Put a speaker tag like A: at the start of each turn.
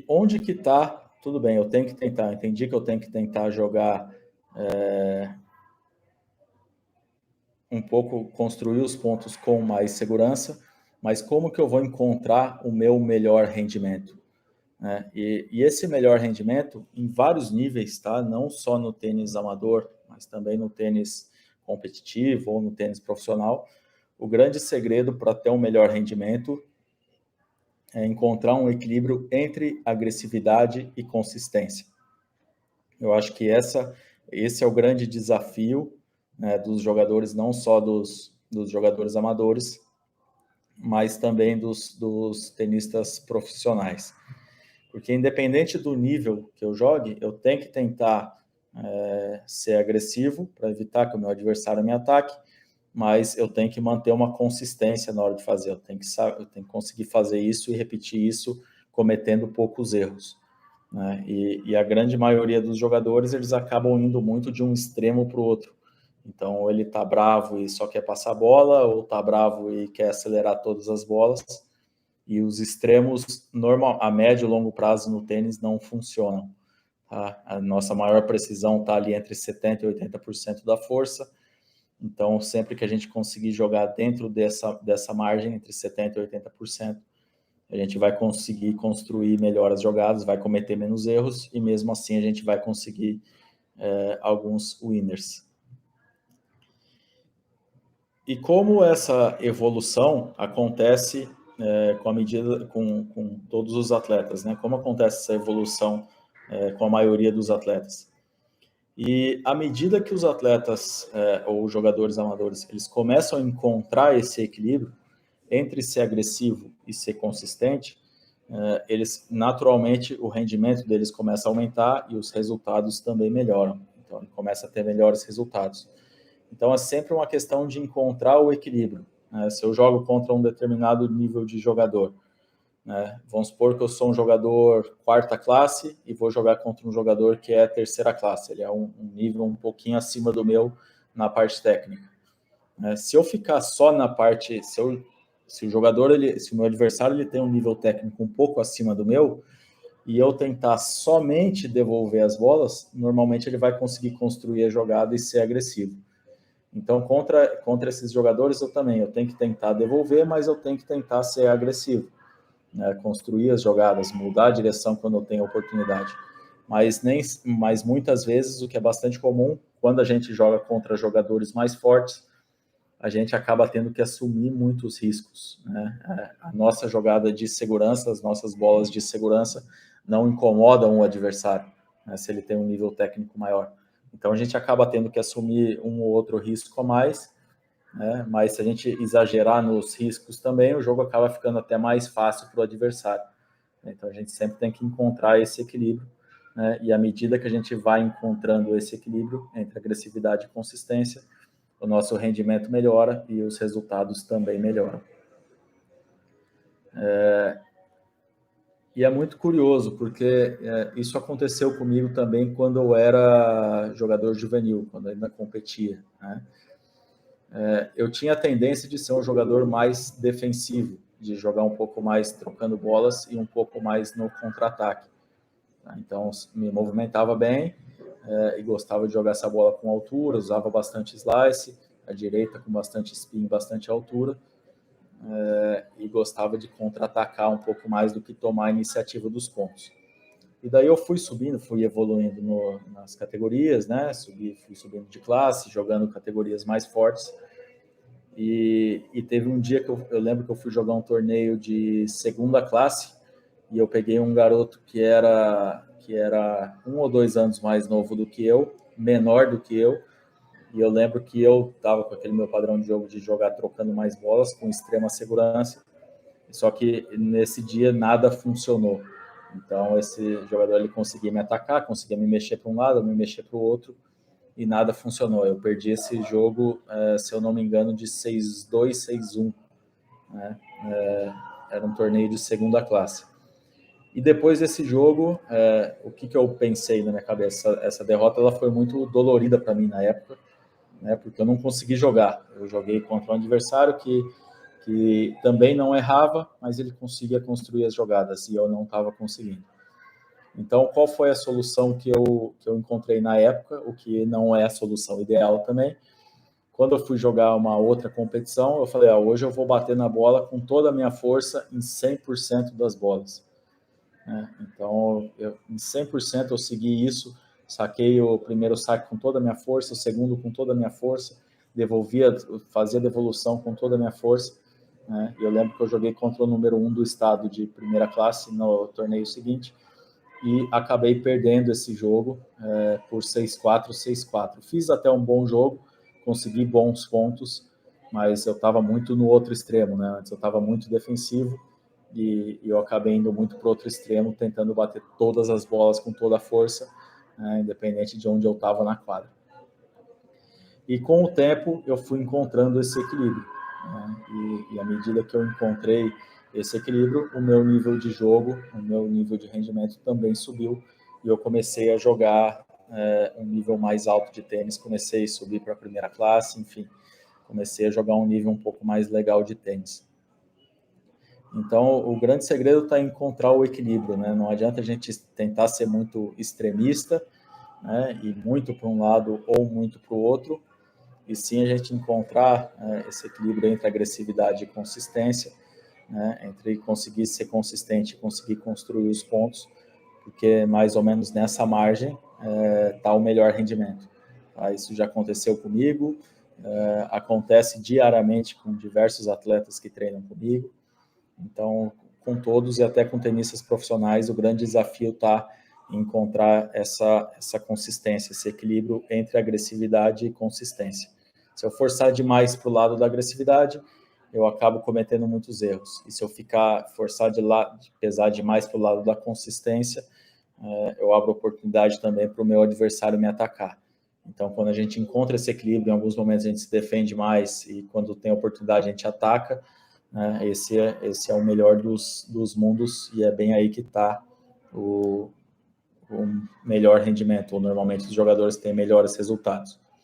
A: onde que está, tudo bem, eu tenho que tentar, entendi que eu tenho que tentar jogar um pouco, construir os pontos com mais segurança, mas como que eu vou encontrar o meu melhor rendimento? Né? E esse melhor rendimento em vários níveis, tá? Não só no tênis amador, mas também no tênis competitivo ou no tênis profissional. O grande segredo para ter um melhor rendimento é encontrar um equilíbrio entre agressividade e consistência. Eu acho que esse é o grande desafio, né, dos jogadores, não só dos jogadores amadores, mas também dos tenistas profissionais. Porque independente do nível que eu jogue, eu tenho que tentar ser agressivo para evitar que o meu adversário me ataque, mas eu tenho que manter uma consistência na hora de fazer. Eu tenho que conseguir fazer isso e repetir isso cometendo poucos erros. Né? E a grande maioria dos jogadores, eles acabam indo muito de um extremo para o outro. Então, ele está bravo e só quer passar a bola, ou está bravo e quer acelerar todas as bolas. E os extremos, a médio e longo prazo no tênis, não funcionam. Tá? A nossa maior precisão está ali entre 70% e 80% da força. Então, sempre que a gente conseguir jogar dentro dessa margem, entre 70% e 80%, a gente vai conseguir construir melhor as jogadas, vai cometer menos erros, e mesmo assim a gente vai conseguir alguns winners. E como essa evolução acontece com a medida, com todos os atletas, né? Como acontece essa evolução com a maioria dos atletas? E à medida que os atletas ou jogadores amadores, eles começam a encontrar esse equilíbrio entre ser agressivo e ser consistente, eles naturalmente o rendimento deles começa a aumentar e os resultados também melhoram. Então, ele começa a ter melhores resultados. Então, é sempre uma questão de encontrar o equilíbrio. Né? Se eu jogo contra um determinado nível de jogador, né? Vamos supor que eu sou um jogador quarta classe e vou jogar contra um jogador que é terceira classe. Ele é um nível um pouquinho acima do meu na parte técnica. Se eu ficar só na parte... Se o jogador, se o meu adversário ele tem um nível técnico um pouco acima do meu, e eu tentar somente devolver as bolas, normalmente ele vai conseguir construir a jogada e ser agressivo. Então, contra esses jogadores, eu tenho que tentar devolver, mas eu tenho que tentar ser agressivo, né? Construir as jogadas, mudar a direção quando eu tenho oportunidade. Mas muitas vezes, o que é bastante comum, quando a gente joga contra jogadores mais fortes, a gente acaba tendo que assumir muitos riscos. Né? A nossa jogada de segurança, as nossas bolas de segurança, não incomodam o adversário, né, se ele tem um nível técnico maior. Então, a gente acaba tendo que assumir um ou outro risco a mais, né? Mas se a gente exagerar nos riscos também, o jogo acaba ficando até mais fácil para o adversário. Então, a gente sempre tem que encontrar esse equilíbrio, né? E à medida que a gente vai encontrando esse equilíbrio entre agressividade e consistência, o nosso rendimento melhora e os resultados também melhoram. E é muito curioso, porque isso aconteceu comigo também quando eu era jogador juvenil, quando eu ainda competia. Né? Eu tinha a tendência de ser um jogador mais defensivo, de jogar um pouco mais trocando bolas e um pouco mais no contra-ataque. Tá? Então, me movimentava bem e gostava de jogar essa bola com altura, usava bastante slice, a direita com bastante spin, bastante altura, e gostava de contra-atacar um pouco mais do que tomar a iniciativa dos pontos. E daí eu fui subindo, fui evoluindo nas categorias, né? Fui subindo de classe, jogando categorias mais fortes. E teve um dia que eu lembro que eu fui jogar um torneio de segunda classe e eu peguei um garoto que era 1 ou 2 anos mais novo do que eu, menor do que eu, e eu lembro que eu estava com aquele meu padrão de jogo de jogar trocando mais bolas com extrema segurança, só que nesse dia nada funcionou. Então esse jogador ele conseguia me atacar, conseguia me mexer para um lado, me mexer para o outro, e nada funcionou. Eu perdi esse jogo, se eu não me engano, de 6-2, 6-1. Né? Era um torneio de segunda classe. E depois desse jogo, o que eu pensei na minha cabeça? Essa derrota ela foi muito dolorida para mim na época, né? Porque eu não consegui jogar. Eu joguei contra um adversário que também não errava, mas ele conseguia construir as jogadas e eu não estava conseguindo. Então, qual foi a solução que eu encontrei na época, o que não é a solução ideal também? Quando eu fui jogar uma outra competição, eu falei, hoje eu vou bater na bola com toda a minha força em 100% das bolas. Então, em 100% eu segui isso, saquei o primeiro saque com toda a minha força, o segundo com toda a minha força, fazia devolução com toda a minha força. E eu lembro que eu joguei contra o número 1 do estado de primeira classe no torneio seguinte, e acabei perdendo esse jogo por 6-4, 6-4. Fiz até um bom jogo, consegui bons pontos, mas eu estava muito no outro extremo, né? Antes eu estava muito defensivo e eu acabei indo muito para o outro extremo, tentando bater todas as bolas com toda a força, independente de onde eu estava na quadra. E com o tempo eu fui encontrando esse equilíbrio, e à medida que eu encontrei esse equilíbrio, o meu nível de jogo, o meu nível de rendimento também subiu, e eu comecei a jogar um nível mais alto de tênis, comecei a subir para a primeira classe, enfim, comecei a jogar um nível um pouco mais legal de tênis. Então, o grande segredo está em encontrar o equilíbrio, né? Não adianta a gente tentar ser muito extremista, né? E muito para um lado ou muito para o outro, e sim a gente encontrar esse equilíbrio entre agressividade e consistência, entre conseguir ser consistente e conseguir construir os pontos, porque mais ou menos nessa margem está o melhor rendimento. Tá? Isso já aconteceu comigo, acontece diariamente com diversos atletas que treinam comigo. Então, com todos e até com tenistas profissionais, o grande desafio está em encontrar essa consistência, esse equilíbrio entre agressividade e consistência. Se eu forçar demais para o lado da agressividade, eu acabo cometendo muitos erros. E se eu forçar de pesar demais para o lado da consistência, eu abro oportunidade também para o meu adversário me atacar. Então, quando a gente encontra esse equilíbrio, em alguns momentos a gente se defende mais e quando tem oportunidade a gente ataca, esse é o melhor dos mundos e é bem aí que está o melhor rendimento, ou normalmente os jogadores têm melhores resultados.